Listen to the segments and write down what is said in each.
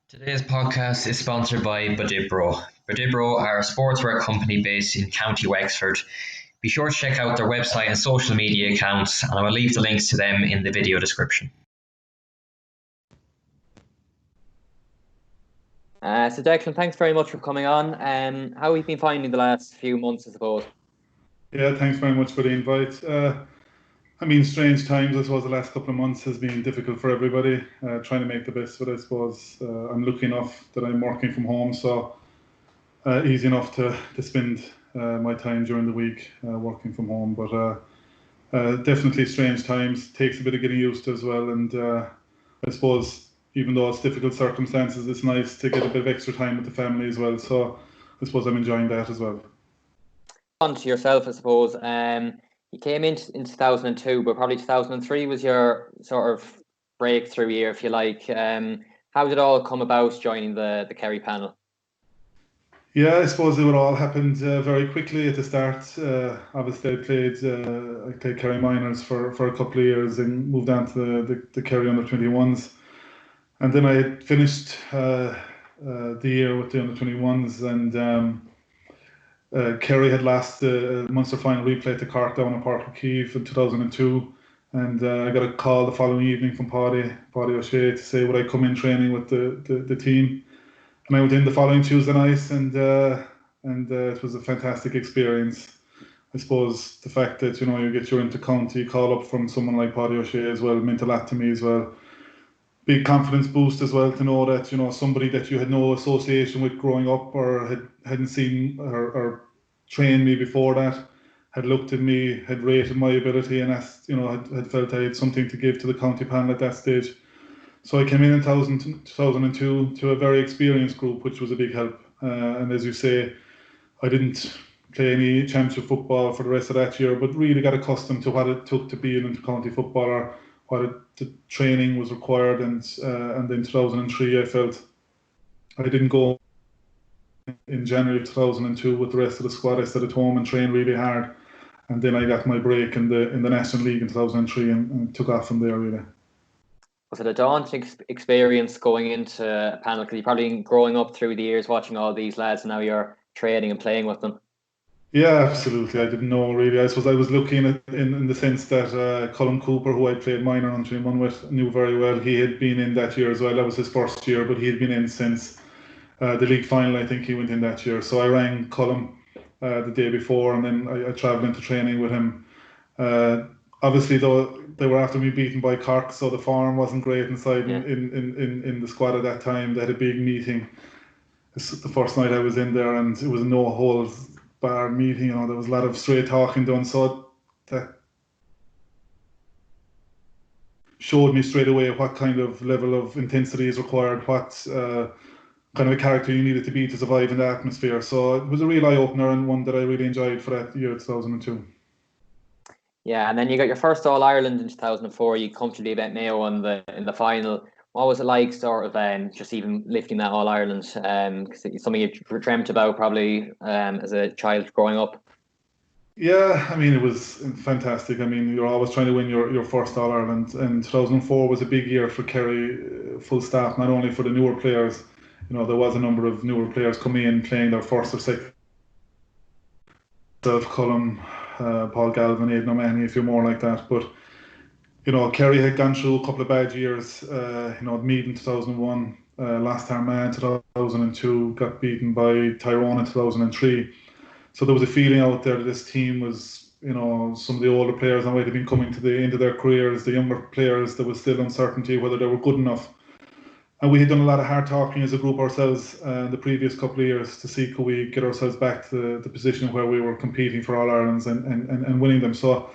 Today's podcast is sponsored by Bodibro. Bodibro are a sportswear company based in County Wexford. Be sure to check out their website and social media accounts, and I will leave the links to them in the video description. So Declan, thanks very much for coming on. How have you been finding the last few months, I suppose? Yeah, thanks very much for the invite. Strange times. I suppose the last couple of months has been difficult for everybody, trying to make the best of it. I suppose I'm lucky enough that I'm working from home, so easy enough to spend my time during the week working from home. But definitely strange times. Takes a bit of getting used to as well. And I suppose even though it's difficult circumstances, it's nice to get a bit of extra time with the family as well. So I suppose I'm enjoying that as well. On to yourself, I suppose. You came in 2002, but probably 2003 was your sort of breakthrough year, if you like. How did it all come about joining the Kerry panel? Yeah, I suppose it all happened very quickly at the start. Obviously, I played Kerry minors for a couple of years and moved on to the Kerry under-21s. And then I had finished the year with the under-21s, and Kerry had lost the Munster final replay to Cork down at Páirc Uí Chaoimh in 2002, and I got a call the following evening from Paddy O'Shea to say would I come in training with the team, and I went in the following Tuesday night, and it was a fantastic experience. I suppose the fact that you get your inter-county call up from someone like Paddy O'Shea as well meant a lot to me as well. Big confidence boost as well to know that somebody that you had no association with growing up or hadn't seen or trained me before that had looked at me, had rated my ability, and asked, had felt I had something to give to the county panel at that stage. So I came in 2002 to a very experienced group, which was a big help. And as you say, I didn't play any championship football for the rest of that year, but really got accustomed to what it took to be an inter-county footballer, the training was required, and then 2003 I felt I didn't go in January of 2002 with the rest of the squad. I stayed at home and trained really hard, and then I got my break in the National League in 2003 and took off from there really. Was it a daunting experience going into a panel, because you've probably been growing up through the years watching all these lads and now you're training and playing with them? Yeah, absolutely. I didn't know really. I suppose I was looking at in the sense that Colm Cooper, who I played minor on 3-1 with, knew very well. He had been in that year as well. That was his first year, but he had been in since the league final. I think he went in that year. So I rang Colm the day before, and then I travelled into training with him. Obviously, though, they were after me beaten by Cork, so the form wasn't great inside in the squad at that time. They had a big meeting. The first night I was in there, and it was a no-holds bar meeting. There was a lot of straight talking done, so that showed me straight away what kind of level of intensity is required, what kind of a character you needed to be to survive in the atmosphere. So it was a real eye-opener, and one that I really enjoyed for that year 2002. Yeah, and then you got your first All-Ireland in 2004. You comfortably beat Mayo in the final. What was it like, sort of, just even lifting that All-Ireland? Because it's something you dreamt about probably as a child growing up. Yeah, it was fantastic. You're always trying to win your first All-Ireland, and 2004 was a big year for Kerry, full stop, not only for the newer players. There was a number of newer players coming in, playing their first or second. Colm, Paul Galvin, Aidan O'Mahony, a few more like that. But Kerry had gone through a couple of bad years. Meath in 2001, lost Armagh in 2002, got beaten by Tyrone in 2003. So there was a feeling out there that this team was, some of the older players that might have been coming to the end of their careers, the younger players, there was still uncertainty whether they were good enough. And we had done a lot of hard talking as a group ourselves in the previous couple of years to see could we get ourselves back to the position where we were competing for All-Irelands and winning them. So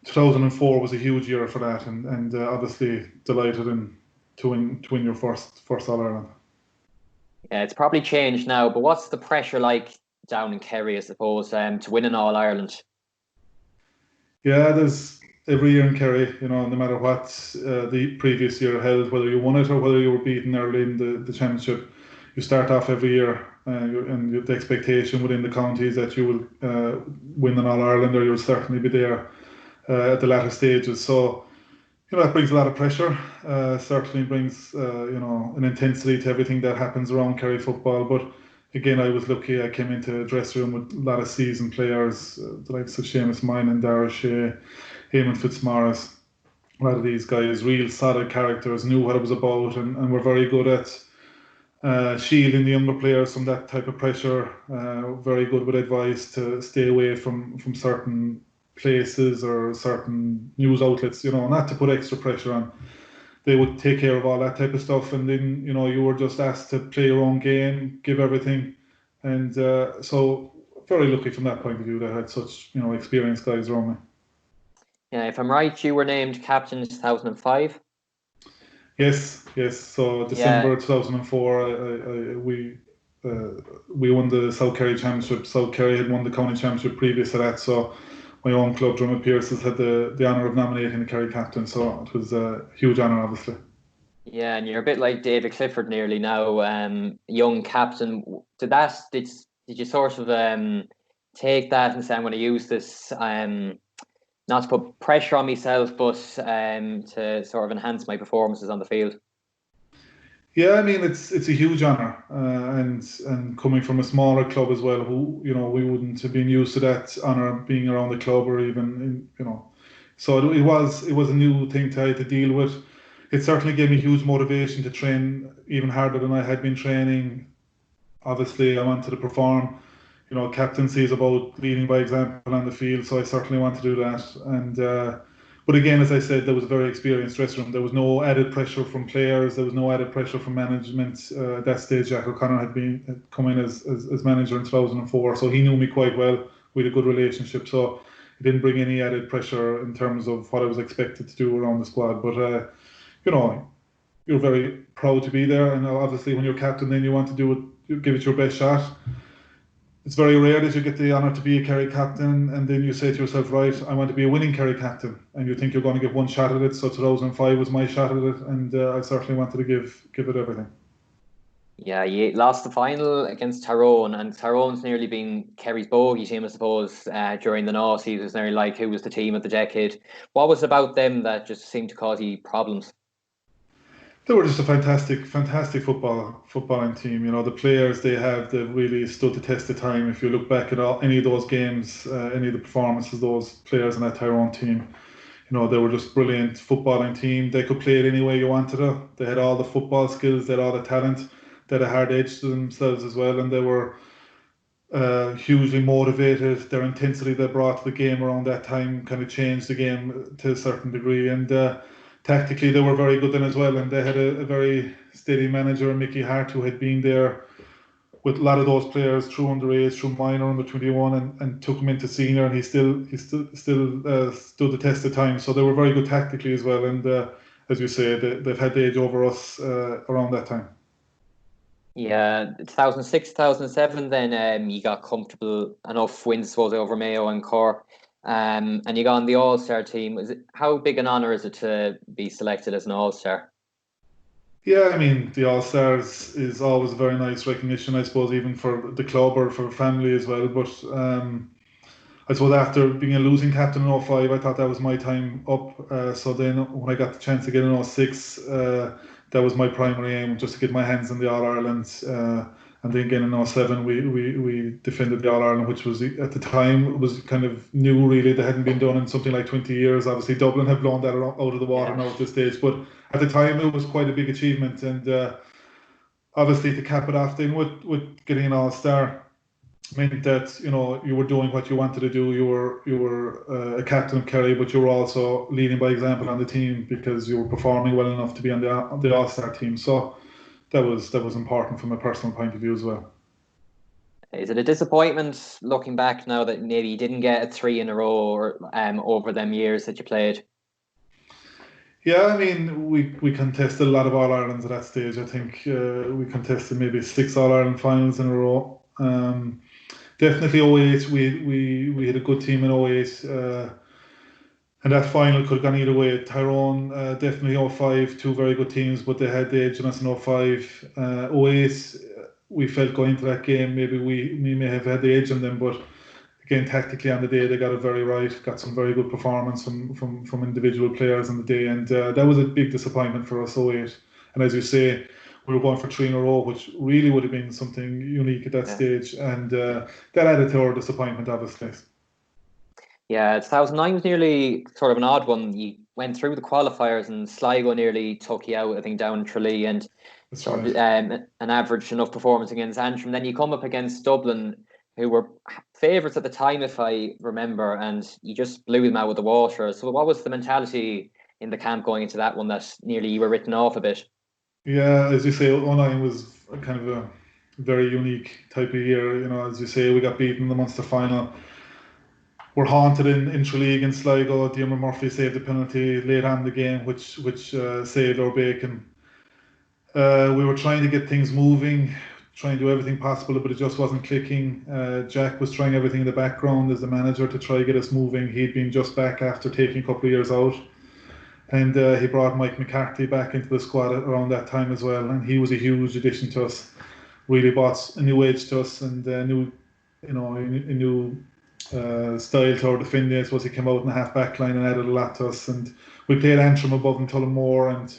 2004 was a huge year for that, and obviously delighted to win your first All-Ireland. Yeah, it's probably changed now, but what's the pressure like down in Kerry, I suppose, to win an All-Ireland? Yeah, there's every year in Kerry, no matter what the previous year held, whether you won it or whether you were beaten early in the championship, you start off every year and the expectation within the county is that you will win an All-Ireland, or you'll certainly be there at the latter stages. So That brings a lot of pressure. Certainly brings an intensity to everything that happens around Kerry football. But again, I was lucky. I came into a dressing room with a lot of seasoned players, the likes of Seamus Mine and Dara Shea, Eamon Fitzmaurice. A lot of these guys, real solid characters, knew what it was about, and were very good at shielding the younger players from that type of pressure. Very good with advice to stay away from certain places or certain news outlets, not to put extra pressure on. They would take care of all that type of stuff, and then you were just asked to play your own game, give everything, and so very lucky from that point of view that I had such experienced guys around me. Yeah, if I'm right, you were named captain in 2005. Yes. So December 2004, we won the South Kerry Championship. South Kerry had won the county championship previous to that, so my own club, Drummond Pearces, had the honour of nominating the Kerry captain, so it was a huge honour, obviously. Yeah, and you're a bit like David Clifford nearly now, young captain. Did you sort of take that and say, I'm going to use this, not to put pressure on myself, but to sort of enhance my performances on the field? Yeah, I mean it's a huge honour, and coming from a smaller club as well, who we wouldn't have been used to that honour being around the club or even so it was a new thing to have to deal with. It certainly gave me huge motivation to train even harder than I had been training. Obviously, I wanted to perform. Captaincy is about leading by example on the field, so I certainly want to do that. And but again, as I said, there was a very experienced dressing room. There was no added pressure from players. There was no added pressure from management. At that stage, Jack O'Connor had come in as manager in 2004, so he knew me quite well. We had a good relationship, so it didn't bring any added pressure in terms of what I was expected to do around the squad. But you're very proud to be there, and obviously, when you're captain, then you want to do it, you give it your best shot. It's very rare that you get the honour to be a Kerry captain, and then you say to yourself, right, I want to be a winning Kerry captain, and you think you're going to get one shot at it. So 2005 was my shot at it, and I certainly wanted to give it everything. Yeah, you lost the final against Tyrone, and Tyrone's nearly been Kerry's bogey team, I suppose, during the noughties. It was nearly like who was the team of the decade. What was about them that just seemed to cause you problems? They were just a fantastic footballing team. The players they have, they've really stood the test of time. If you look back at any of those games, any of the performances, those players in that Tyrone team, they were just brilliant footballing team. They could play it any way you wanted it. They had all the football skills, they had all the talent, they had a hard edge to themselves as well, and they were hugely motivated. Their intensity they brought to the game around that time kind of changed the game to a certain degree, and tactically they were very good then as well, and they had a very steady manager, Mickey Hart, who had been there with a lot of those players through underage, through minor, under 21, and took them into senior, and he still stood the test of time. So they were very good tactically as well, and as you say, they've had the edge over us around that time. Yeah, 2006, 2007, then you got comfortable enough wins, I suppose, over Mayo and Cork. And you got on the All-Star team. How big an honour is it to be selected as an All-Star? Yeah, I mean, the All-Stars is always a very nice recognition, I suppose, even for the club or for family as well. But I suppose after being a losing captain in 05, I thought that was my time up. So then when I got the chance again in 06, that was my primary aim, just to get my hands in the All-Ireland. And then again in 07, we defended the All-Ireland, which was, at the time, was kind of new, really. They hadn't been done in something like 20 years. Obviously, Dublin have blown that out of the water now at this stage. But at the time, it was quite a big achievement. And obviously, to cap it off then with getting an All-Star meant that, you were doing what you wanted to do. You were a captain of Kerry, but you were also leading by example on the team because you were performing well enough to be on the All-Star team. So that was important from a personal point of view as well. Is it a disappointment looking back now that maybe you didn't get 3 in a row or, over them years that you played? Yeah, I mean, we contested a lot of All-Irelands at that stage. I think we contested maybe 6 All-Ireland finals in a row. Definitely 08, we had a good team in 08. And that final could have gone either way. Tyrone, definitely 05, 2 very good teams, but they had the edge on us in 05. 08, we felt going into that game, maybe we may have had the edge on them, but again, tactically on the day, they got it very right, got some very good performance from individual players on the day, and that was a big disappointment for us, 08. And as you say, we were going for 3 in a row, which really would have been something unique at that stage, and that added to our disappointment, obviously. Yeah, 2009 was nearly sort of an odd one. You went through the qualifiers and Sligo nearly took you out, I think, down in Tralee, and sort of an average enough performance against Antrim. Then you come up against Dublin, who were favourites at the time, if I remember, and you just blew them out with the water. So what was the mentality in the camp going into that one that nearly you were written off a bit? Yeah, as you say, 09 was kind of a very unique type of year. You know, as you say, we got beaten in the Munster final. We're haunted in Tralee against Sligo. Diarmaid Murphy saved the penalty late on in the game, which saved our bacon. We were trying to get things moving, trying to do everything possible, but it just wasn't clicking. Jack was trying everything in the background as the manager to try to get us moving. He'd been just back after taking a couple of years out. And he brought Mike McCarthy back into the squad around that time as well. And he was a huge addition to us. Really brought a new edge to us and a new style to our defending. I suppose he came out in the half-back line and added a lot to us. And we played Antrim above in Tullamore, and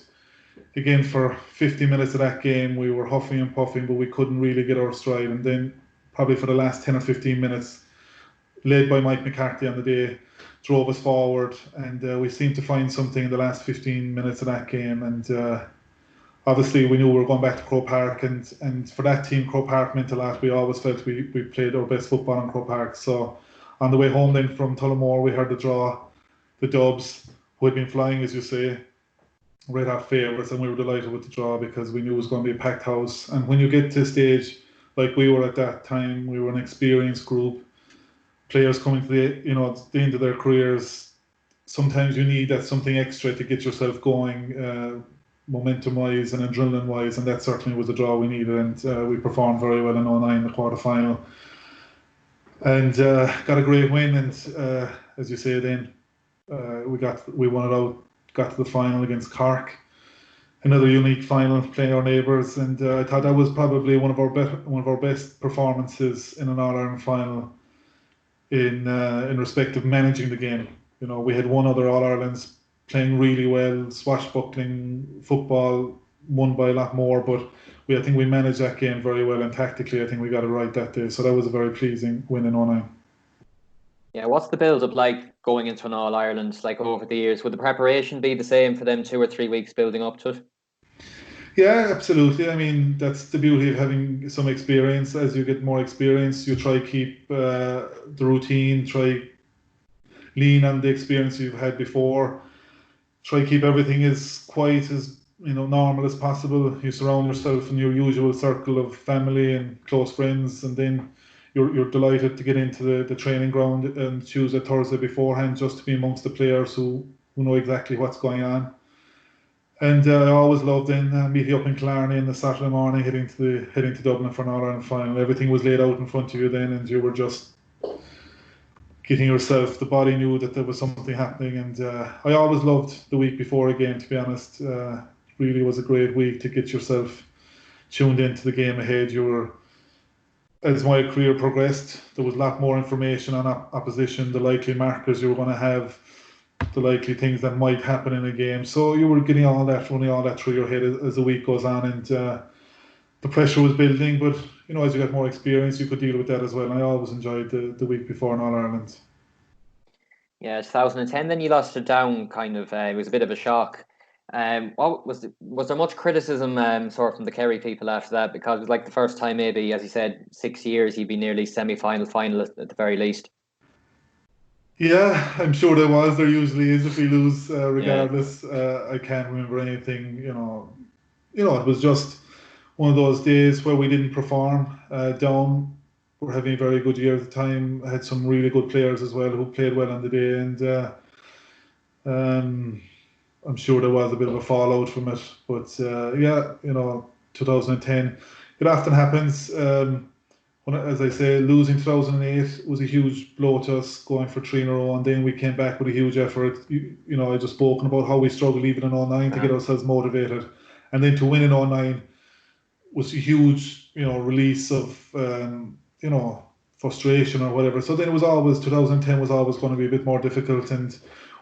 again for 50 minutes of that game we were huffing and puffing, but we couldn't really get our stride. And then probably for the last 10 or 15 minutes, led by Mike McCarthy on the day, drove us forward, and we seemed to find something in the last 15 minutes of that game. And obviously we knew we were going back to Croke Park, and for that team Croke Park meant a lot. We always felt we played our best football in Croke Park. So on the way home then from Tullamore, we heard the draw, the Dubs, who had been flying, as you say, right off favourites, and we were delighted with the draw because we knew it was going to be a packed house. And when you get to a stage like we were at that time, we were an experienced group, players coming to the end of their careers. Sometimes you need that something extra to get yourself going, momentum-wise and adrenaline-wise, and that certainly was the draw we needed. And we performed very well in 09 in the quarter-final. And got a great win, and as you say, then we won it out, got to the final against Cork, another unique final, playing our neighbours, and I thought that was probably one of our best performances in an All-Ireland final in respect of managing the game. You know, we had won other All-Irelands playing really well, swashbuckling football, won by a lot more, but I think we managed that game very well, and tactically I think we got it right that day. So that was a very pleasing win in 09. Yeah, what's the build-up like going into an All-Ireland, like over the years? Would the preparation be the same for them 2 or 3 weeks building up to it? Yeah, absolutely. I mean, that's the beauty of having some experience. As you get more experience, you try keep the routine, try lean on the experience you've had before, try keep everything as quiet as normal as possible. You surround yourself in your usual circle of family and close friends, and then you're delighted to get into the training ground on Tuesday, Thursday beforehand, just to be amongst the players who know exactly what's going on. And I always loved then meeting up in Killarney on the Saturday morning, heading to Dublin for an All-Ireland final. Everything was laid out in front of you then, and you were just getting yourself. The body knew that there was something happening, and I always loved the week before a game. To be honest, really was a great week to get yourself tuned into the game ahead. As my career progressed, there was a lot more information on opposition, the likely markers you were going to have, the likely things that might happen in a game. So you were getting running all that through your head as the week goes on, and the pressure was building. But as you got more experience, you could deal with that as well. And I always enjoyed the week before in All-Ireland. Yeah, 2010. Then you lost it down. Kind of, it was a bit of a shock. What was there much criticism sort of from the Kerry people after that? Because it was like the first time, maybe, as you said, 6 years you'd be nearly semi-final, finalist at the very least. Yeah, I'm sure there was. There usually is if we lose, regardless. Yeah. I can't remember anything. It was just one of those days where we didn't perform. Down, we're having a very good year at the time. I had some really good players as well who played well on the day, and I'm sure there was a bit of a fallout from it. But 2010, it often happens. As I say, losing 2008 was a huge blow to us, going for 3 in a row, and then we came back with a huge effort. I just spoken about how we struggled even in 09 to get ourselves motivated, and then to win in 09 was a huge, release of, frustration or whatever. So then it was always 2010 was always going to be a bit more difficult, and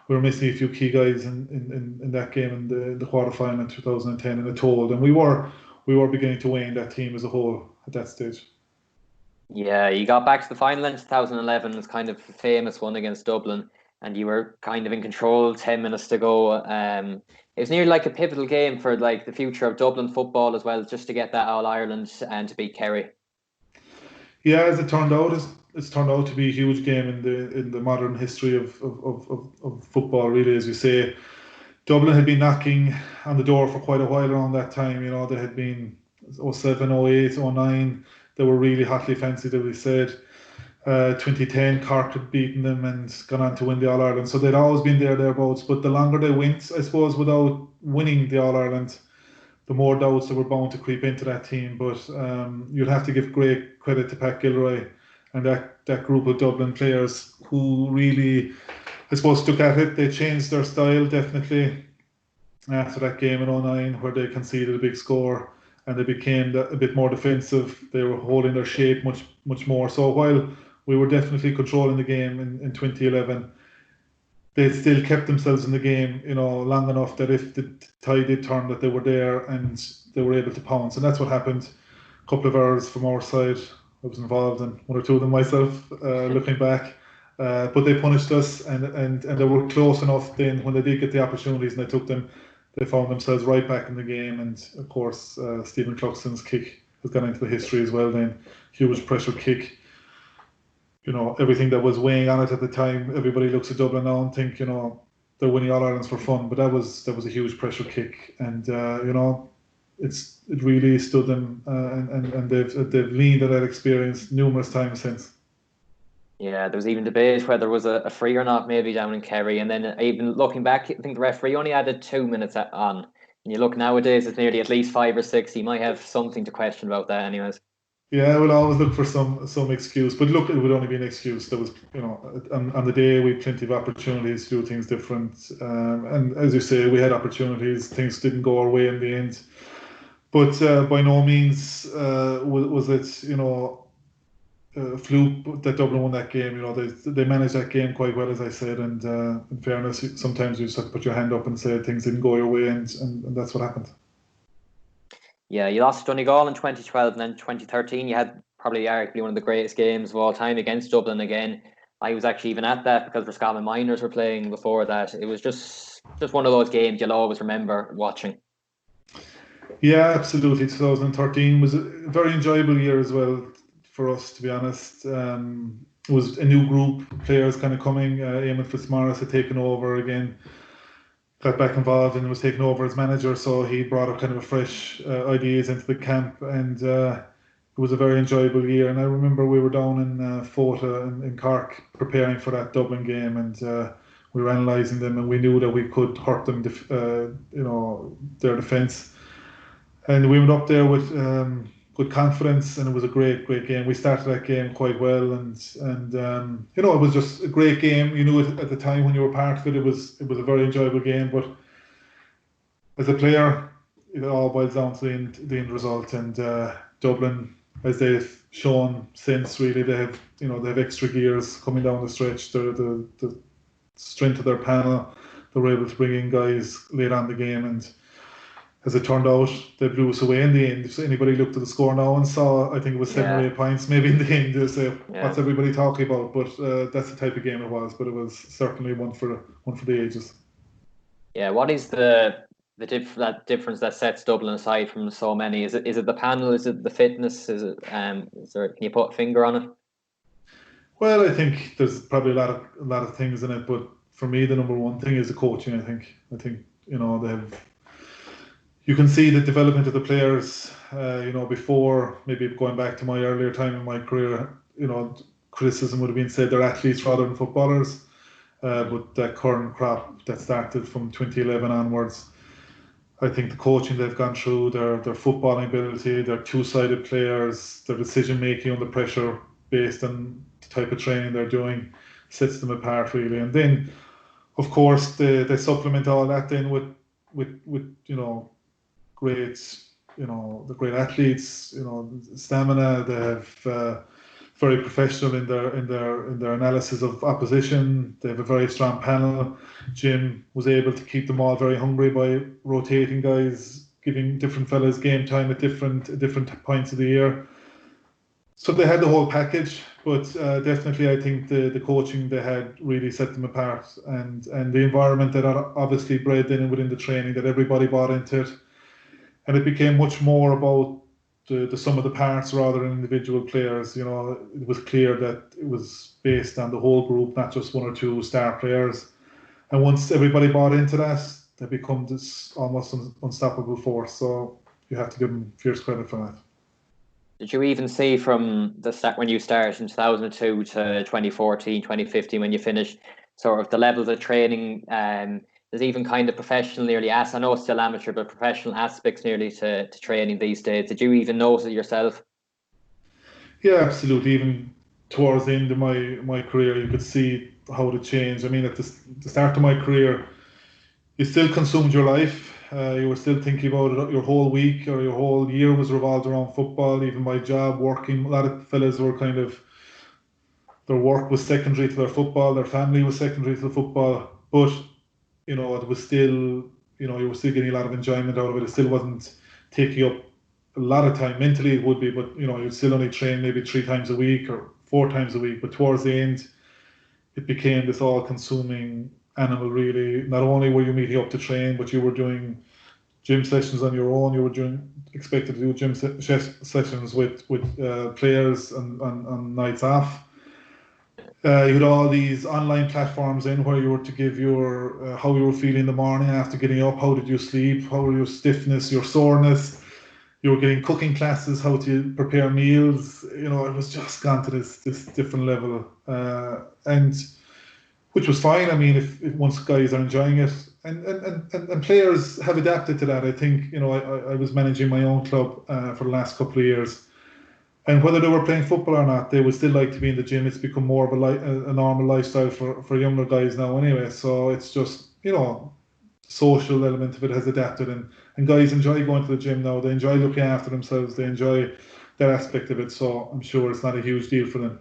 we were missing a few key guys in that game in the quarterfinal in 2010, and it told. And we were beginning to wane that team as a whole at that stage. Yeah, you got back to the final in 2011. It was kind of a famous one against Dublin, and you were kind of in control. 10 minutes to go. It was nearly like a pivotal game for like the future of Dublin football as well, just to get that All Ireland and to beat Kerry. Yeah, as it turned out, it's turned out to be a huge game in the modern history of football. Really, as you say, Dublin had been knocking on the door for quite a while around that time. You know, they had been 07, 08, 09. They were really hotly fancied, as we said. 2010, Cork had beaten them and gone on to win the All Ireland. So they'd always been thereabouts. But the longer they went, I suppose, without winning the All Ireland, the more doubts that were bound to creep into that team. But you'd have to give great credit to Pat Gilroy and that group of Dublin players who really, I suppose, took at it. They changed their style, definitely, after that game in 09, where they conceded a big score and they became a bit more defensive. They were holding their shape much more. So while we were definitely controlling the game in 2011, they still kept themselves in the game, you know, long enough that if the tide did turn, that they were there and they were able to pounce. And that's what happened. A couple of errors from our side. I was involved in one or two of them myself, looking back. But they punished us, and they were close enough then when they did get the opportunities and they took them. They found themselves right back in the game. And of course, Stephen Cluxton's kick has gone into the history as well then. Huge pressure kick. You know, everything that was weighing on it at the time, everybody looks at Dublin now and think, you know, they're winning All Irelands for fun, but that was a huge pressure kick, and you know, it really stood them, and they've leaned on that experience numerous times since. Yeah, there was even debate whether it was a free or not, maybe down in Kerry, and then even looking back, I think the referee only added 2 minutes on. And you look nowadays, it's nearly at least 5 or 6. He might have something to question about that, anyways. Yeah, I would always look for some excuse, but look, it would only be an excuse. There was, you know, on the day we had plenty of opportunities to do things different, and as you say, we had opportunities. Things didn't go our way in the end, but by no means was it, you know, a fluke that Dublin won that game. You know, they managed that game quite well, as I said, and in fairness, sometimes you just have to put your hand up and say things didn't go your way, and that's what happened. Yeah, you lost to Donegal in 2012, and then 2013 you had probably arguably one of the greatest games of all time against Dublin again. I was actually even at that because Roscommon Miners were playing before that. It was just one of those games you'll always remember watching. Yeah, absolutely. 2013 was a very enjoyable year as well for us, to be honest. It was a new group of players kind of coming. Eamon Fitzmaurice had taken over again. Got back involved and was taken over as manager, so he brought up kind of a fresh ideas into the camp, and it was a very enjoyable year. And I remember we were down in Fota in Cork preparing for that Dublin game, and we were analysing them, and we knew that we could hurt them, you know, their defence. And we went up there with good confidence, and it was a great game. We started that game quite well, and you know, it was just a great game. You knew it at the time when you were part of it. It was a very enjoyable game, but as a player, it all boils down to the end result. And Dublin, as they've shown since, really they have extra gears coming down the stretch. The strength of their panel, they were able to bring in guys late on the game, and as it turned out, they blew us away in the end. If anybody looked at the score now and saw, I think it was 7 or 8 points, maybe in the end, they'll say, what's everybody talking about? But that's the type of game it was. But it was certainly one for the ages. Yeah, what is that difference that sets Dublin aside from so many? Is it the panel? Is it the fitness? Is it can you put a finger on it? Well, I think there's probably a lot of things in it, but for me, the number one thing is the coaching. I think you know, they have. You can see the development of the players, you know, before, maybe going back to my earlier time in my career, you know, criticism would have been said they're athletes rather than footballers. But that current crop that started from 2011 onwards, I think the coaching they've gone through, their footballing ability, their two-sided players, their decision-making under pressure based on the type of training they're doing, sets them apart really. And then, of course, they supplement all that then with you know, great, you know, the great athletes, you know, stamina. They have very professional in their analysis of opposition. They have a very strong panel. Jim was able to keep them all very hungry by rotating guys, giving different fellas game time at different points of the year. So they had the whole package, but definitely I think the coaching they had really set them apart, and the environment that obviously bred in within the training, that everybody bought into it, and it became much more about the sum of the parts rather than individual players. You know, it was clear that it was based on the whole group, not just one or two star players. And once everybody bought into that, they become this almost unstoppable force. So you have to give them fierce credit for that. Did you even see from the start when you started in 2002 to 2014, 2015 when you finished, sort of the levels of training? There's even kind of professional nearly as I know it's still amateur, but professional aspects nearly to training these days. Did you even notice it yourself? Yeah, absolutely. Even towards the end of my career, you could see how it changed. I mean, at the start of my career, you still consumed your life. You were still thinking about it. Your whole week or your whole year was revolved around football. Even my job, working, a lot of fellas were kind of, their work was secondary to their football. Their family was secondary to the football. But, you know, it was still, you know, you were still getting a lot of enjoyment out of it. It still wasn't taking up a lot of time. Mentally it would be, but, you know, you'd still only train maybe 3 times a week or 4 times a week. But towards the end, it became this all-consuming animal, really. Not only were you meeting up to train, but you were doing gym sessions on your own. You were expected to do gym sessions with players on nights off. You had all these online platforms in where you were to give your how you were feeling in the morning after getting up. How did you sleep? How were your stiffness, your soreness? You were getting cooking classes, how to prepare meals. You know, it was just gone to this different level, and which was fine. I mean, if once guys are enjoying it, and players have adapted to that. I think, you know, I was managing my own club for the last couple of years, and whether they were playing football or not, they would still like to be in the gym. It's become more of a normal lifestyle for younger guys now anyway. So it's just, you know, social element of it has adapted, and guys enjoy going to the gym now. They enjoy looking after themselves. They enjoy that aspect of it. So I'm sure it's not a huge deal for them.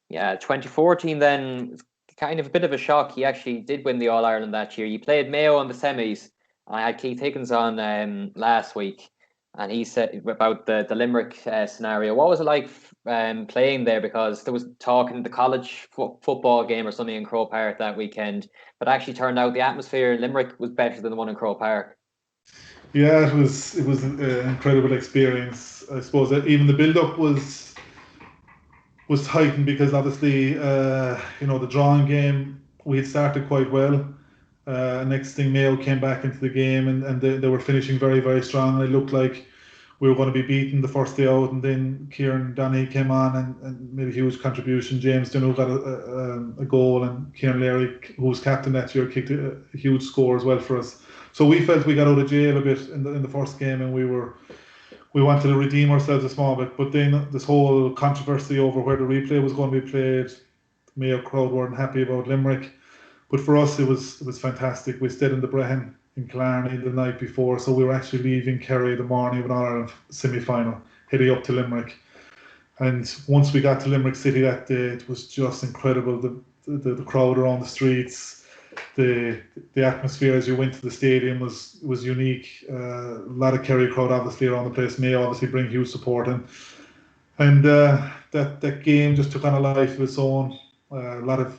Yeah, 2014 then, kind of a bit of a shock. He actually did win the All-Ireland that year. You played Mayo in the semis. I had Keith Higgins on last week, and he said about the Limerick scenario. What was it like playing there? Because there was talk in the college football game or something in Croke Park that weekend, but actually turned out the atmosphere in Limerick was better than the one in Croke Park. Yeah, it was an incredible experience. I suppose that even the build-up was heightened because obviously, you know, the drawing game, we had started quite well. Next thing, Mayo came back into the game, and they were finishing very, very strong. It looked like we were going to be beaten the first day out, and then Kieran Donaghy came on and made a huge contribution. James Dunne got a goal, and Kieran Leary, who was captain that year, kicked a huge score as well for us. So we felt we got out of jail a bit in the first game, and we wanted to redeem ourselves a small bit. But then this whole controversy over where the replay was going to be played, the Mayo crowd weren't happy about Limerick. But for us, it was fantastic. We stayed in the Brehon in Killarney the night before, so we were actually leaving Kerry the morning of an All-Ireland semi-final, heading up to Limerick. And once we got to Limerick City that day, it was just incredible. The crowd around the streets, the atmosphere as you went to the stadium was unique. A lot of Kerry crowd obviously around the place. Mayo obviously bring huge support, and that game just took on a life of its own. A lot of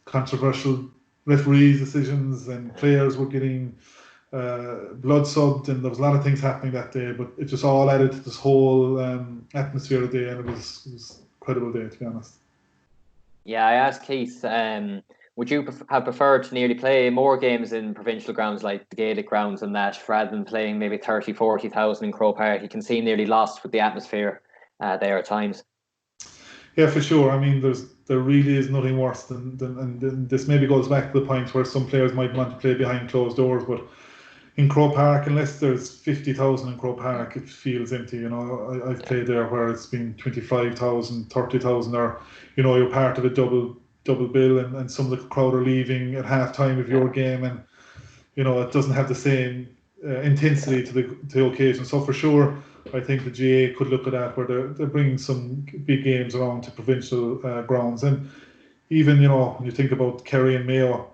controversial referees' decisions, and players were getting blood subbed, and there was a lot of things happening that day. But it just all added to this whole atmosphere of the day, and it was an incredible day, to be honest. Yeah, I asked Keith, would you have preferred to nearly play more games in provincial grounds like the Gaelic grounds and that, rather than playing maybe 30, 40,000 in Croke Park? You can seem nearly lost with the atmosphere there at times. Yeah, for sure. I mean, there really is nothing worse than this. Maybe goes back to the point where some players might want to play behind closed doors, but in Croke Park, unless there's 50,000 in Croke Park, it feels empty. You know, I've played there where it's been 25,000, 30,000, or, you know, you're part of a double bill, and some of the crowd are leaving at half time of your game, and, you know, it doesn't have the same intensity to the occasion. So for sure, I think the GA could look at that, where they're bringing some big games around to provincial grounds. And even, when you think about Kerry and Mayo,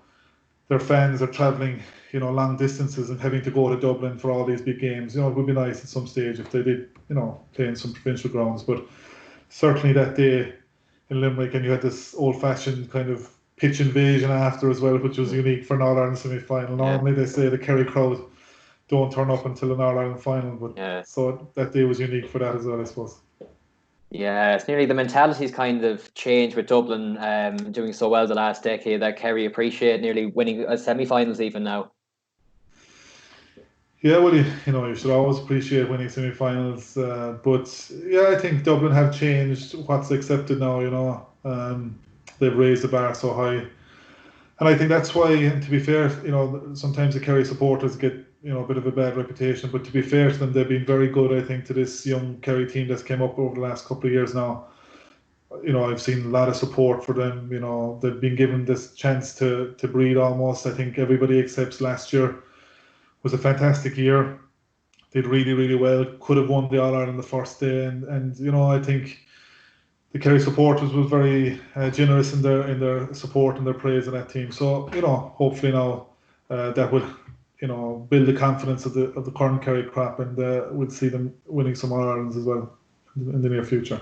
their fans are travelling, long distances and having to go to Dublin for all these big games. It would be nice at some stage if they did, play in some provincial grounds. But certainly that day in Limerick, and you had this old-fashioned kind of pitch invasion after as well, which was unique for an All-Ireland semi-final. Normally they say the Kerry crowd don't turn up until an All-Ireland final, but so that day was unique for that as well, I suppose. Yeah, it's nearly the mentality's kind of changed with Dublin doing so well the last decade that Kerry appreciate nearly winning semi-finals even now. Yeah, well, you should always appreciate winning semi-finals, but yeah, I think Dublin have changed what's accepted now. They've raised the bar so high, and I think that's why, to be fair, sometimes the Kerry supporters get a bit of a bad reputation, but to be fair to them, they've been very good, I think, to this young Kerry team that's came up over the last couple of years now. I've seen a lot of support for them. They've been given this chance to breathe almost. I think everybody accepts last year was a fantastic year. Did really, really well. Could have won the All-Ireland the first day, and I think the Kerry supporters was very generous in their support and their praise of that team. So hopefully now that will build the confidence of the current Kerry crop, and we'll see them winning some All-Irelands as well in the near future.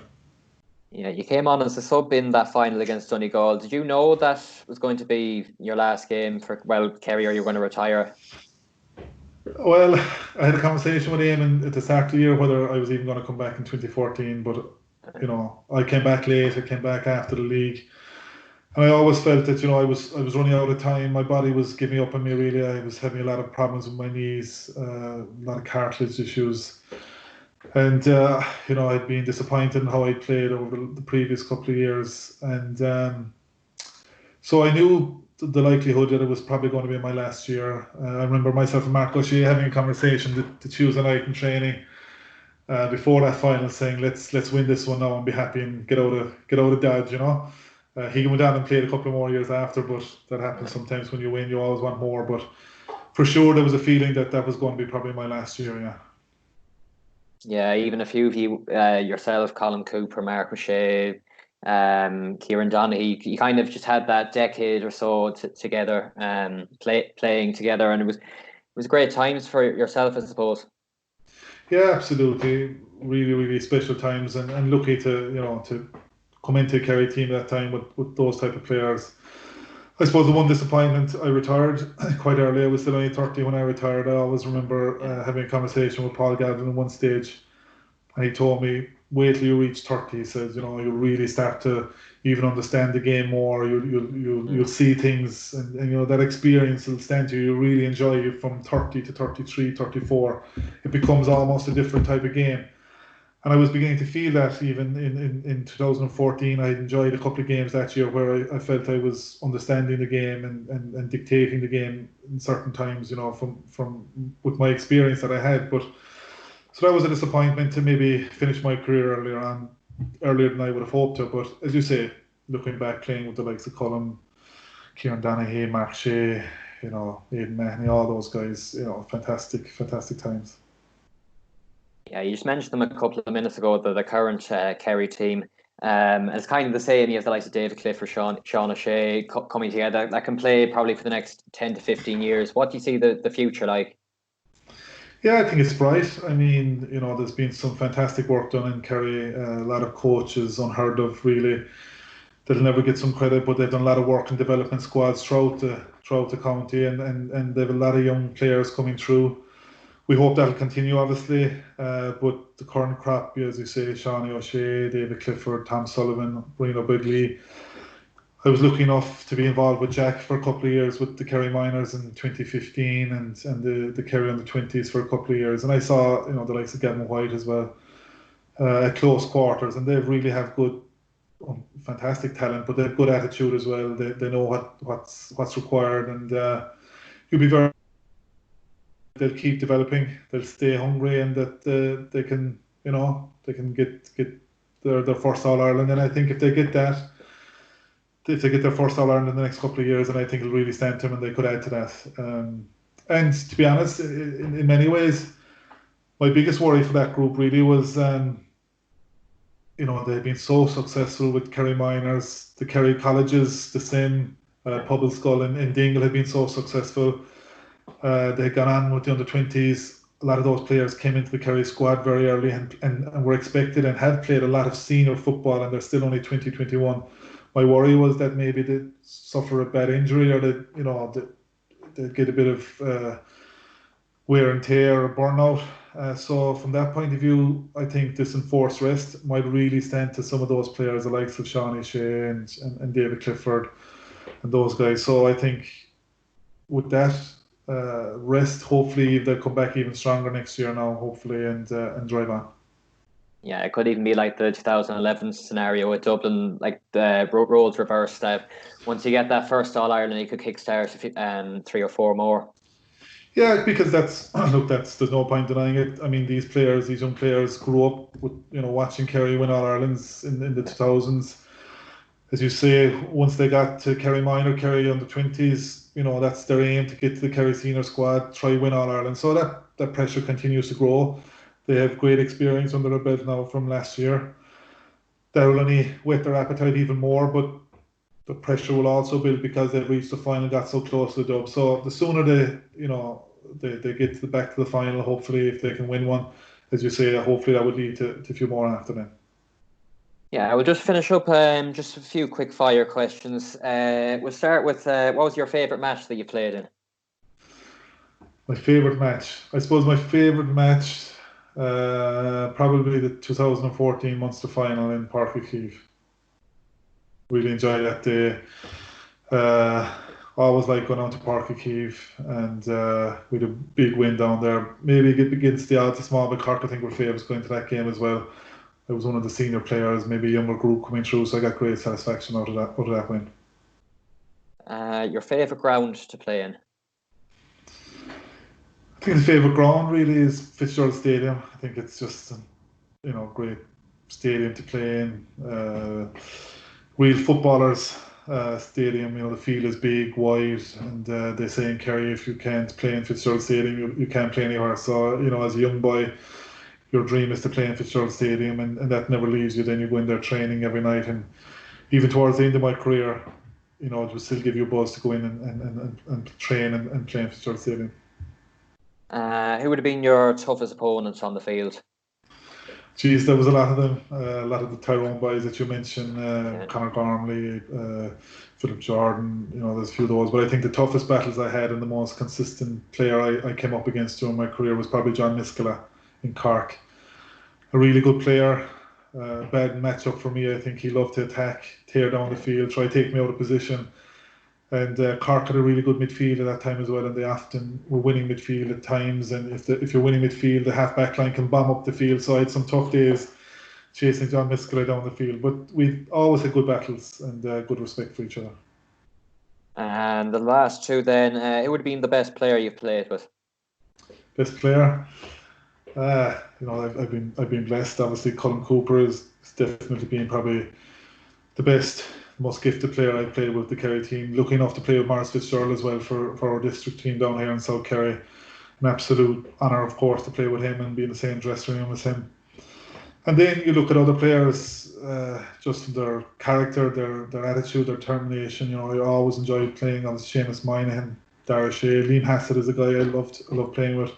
Yeah, you came on as a sub in that final against Donegal. Did you know that was going to be your last game for Kerry, or you were going to retire? Well, I had a conversation with Eamon at the start of the year whether I was even going to come back in 2014, but I came back late. I came back after the league, and I always felt that I was running out of time. My body was giving up on me, really. I was having a lot of problems with my knees, a lot of cartilage issues, and I'd been disappointed in how I played over the previous couple of years, and so I knew the likelihood that it was probably going to be my last year. I remember myself and Mark O'Shea having a conversation the Tuesday night in training before that final, saying let's win this one now and be happy and get out of Dodge. He went down and played a couple more years after, but that happens sometimes when you win. You always want more, but for sure there was a feeling that was going to be probably my last year. Yeah. Yeah, even a few of you, yourself, Colin Cooper, Mark O'Shea, Kieran Donaghy, you kind of just had that decade or so together, playing together, and it was great times for yourself, I suppose. Yeah, absolutely, really, really special times, and lucky to come into a Kerry team at that time with those type of players. I suppose the one disappointment, I retired quite early. I was still only 30 when I retired. I always remember having a conversation with Paul Gavin at one stage, and he told me, wait till you reach 30. He says, you'll really start to even understand the game more. You'll see things, and that experience will stand to you. You really enjoy it from 30 to 33, 34. It becomes almost a different type of game. And I was beginning to feel that even in 2014. I enjoyed a couple of games that year where I felt I was understanding the game and dictating the game in certain times, from with my experience that I had. But so that was a disappointment to maybe finish my career earlier than I would have hoped to. But as you say, looking back, playing with the likes of Colin, Kieran Donaghy, Mark Shea, Aidan Mahoney, all those guys, fantastic times. Yeah, you just mentioned them a couple of minutes ago, the current Kerry team. And it's kind of the same as the likes of David Clifford, Sean O'Shea coming together that can play probably for the next 10 to 15 years. What do you see the future like? Yeah, I think it's bright. I mean, there's been some fantastic work done in Kerry. A lot of coaches unheard of, really. They'll never get some credit, but they've done a lot of work in development squads throughout the county, and they have a lot of young players coming through. We hope that'll continue, obviously, but the current crop, as you say, Sean O'Shea, David Clifford, Tom Sullivan, Bruno Bigley. I was lucky enough to be involved with Jack for a couple of years with the Kerry Minors in 2015 and the Kerry under-20s for a couple of years. And I saw, the likes of Gavin White as well at close quarters, and they really have good, fantastic talent, but they have good attitude as well. They know what's required, and you'll be very. They'll keep developing. They'll stay hungry, and that they can get their first All Ireland. And I think if they get their first All Ireland in the next couple of years, and I think it'll really stand to them, and they could add to that. And to be honest, in many ways, my biggest worry for that group really was, they've been so successful with Kerry minors, the Kerry colleges, the same, Pobble Skull and Dingle have been so successful. They had gone on with the under-20s. A lot of those players came into the Kerry squad very early and were expected and had played a lot of senior football, and they're still only 20, 21. My worry was that maybe they'd suffer a bad injury, or they'd get a bit of wear and tear or burnout. So from that point of view, I think this enforced rest might really stand to some of those players, the likes of Sean Shea and David Clifford and those guys. So I think with that rest, hopefully they'll come back even stronger next year now, hopefully, and drive on. Yeah, it could even be like the 2011 scenario with Dublin, like the roles reversed. Once you get that first All-Ireland, you could kickstart 3 or 4 more. Yeah, because there's no point denying it. I mean, these young players grew up with, watching Kerry win All-Irelands in the 2000s. As you say, once they got to Kerry minor, Kerry under-20s, that's their aim, to get to the Kerry senior squad, try win All-Ireland. So that pressure continues to grow. They have great experience under their belt now from last year. That will only whet their appetite even more, but the pressure will also build because they've reached the final, got so close to the dub. So the sooner they get back to the final, hopefully, if they can win one, as you say, hopefully that would lead to a few more after them. Yeah, we'll just finish up just a few quick fire questions. We'll start with what was your favourite match that you played in? My favourite match? I suppose my favourite match, probably the 2014 Munster final in Páirc Uí Chaoimh. Really enjoyed that day. Always like going on to Páirc Uí Chaoimh, and we had a big win down there. Maybe against the odds, a small bit. Cork, I think, were favourites going to that game as well. I was one of the senior players, maybe a younger group coming through, so I got great satisfaction out of that win. Your favourite ground to play in? I think the favourite ground really is Fitzgerald Stadium. I think it's just a great stadium to play in. Real footballers stadium. The field is big, wide, and they say in Kerry, if you can't play in Fitzgerald Stadium, you can't play anywhere. So as a young boy, your dream is to play in Fitzgerald Stadium, and that never leaves you. Then you go in there training every night, and even towards the end of my career, it will still give you a buzz to go in and train and play in Fitzgerald Stadium. Who would have been your toughest opponents on the field? Geez, there was a lot of them. A lot of the Tyrone boys that you mentioned, Conor Gormley, Philip Jordan. There's a few of those. But I think the toughest battles I had and the most consistent player I came up against during my career was probably John Miskela in Cork. A really good player. Bad matchup for me. I think he loved to attack, tear down the field, try to take me out of position. And Cork had a really good midfield at that time as well, and they often were winning midfield at times. And if you're winning midfield, the half-back line can bomb up the field. So I had some tough days chasing John Miskela down the field. But we always had good battles and good respect for each other. And the last two then, who would have been the best player you've played with? Best player? I've been blessed. Obviously, Colin Cooper has definitely been probably the best, most gifted player I've played with the Kerry team. Lucky enough to play with Maurice Fitzgerald as well for our district team down here in South Kerry. An absolute honour, of course, to play with him and be in the same dressing room as him. And then you look at other players, just their character, their attitude, their determination. I always enjoyed playing on Seamus Moynihan, Dara Shea, Liam Hassett is a guy I loved playing with.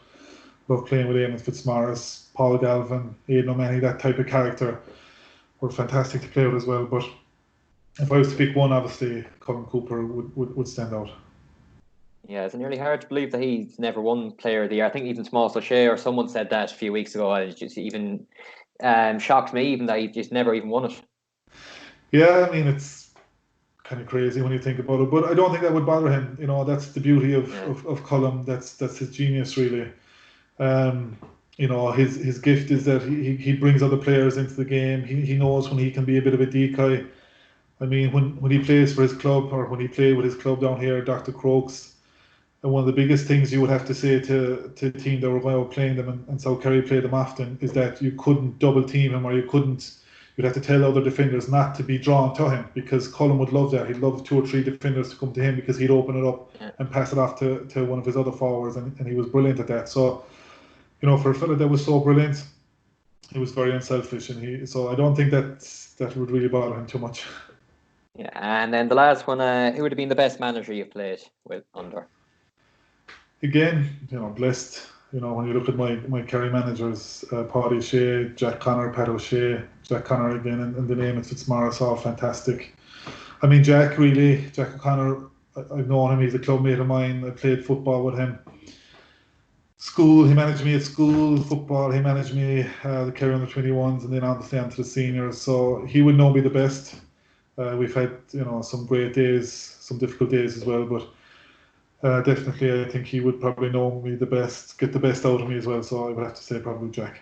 Loved playing with Eamon Fitzmaurice, Paul Galvin, Aidan O'Mahony, that type of character were fantastic to play with as well. But if I was to pick one, obviously Colin Cooper would stand out. Yeah, it's nearly hard to believe that he's never won Player of the Year. I think even Smalls O'Shea or someone said that a few weeks ago. It just even shocked me even that he just never even won it. Yeah, I mean, it's kind of crazy when you think about it, but I don't think that would bother him. That's the beauty of Colin. That's his genius, really. His gift is that he brings other players into the game. He knows when he can be a bit of a decoy. I mean, when he plays for his club, or when he played with his club down here, Dr. Crokes, and one of the biggest things you would have to say to a team that were going out playing them, and South Kerry played them often, is that you couldn't double team him, or you'd have to tell other defenders not to be drawn to him, because Colin would love that. He'd love 2 or 3 defenders to come to him, because he'd open it up and pass it off to one of his other forwards, and he was brilliant at that. So for a fella that was so brilliant, he was very unselfish, and so I don't think that would really bother him too much. Yeah, and then the last one, who would have been the best manager you've played with under? Again, blessed. When you look at my Kerry managers, Paddy Shea, Jack Connor, Pat O'Shea, Jack Connor again, and the name of Fitzmaurice, all fantastic. I mean, Jack O'Connor, I've known him, he's a club mate of mine. I played football with him. School, he managed me at school. Football, he managed me the Kerry under 21s, and then obviously onto the seniors. So he would know me the best. We've had some great days, some difficult days as well, but definitely I think he would probably know me the best, get the best out of me as well. So I would have to say probably Jack.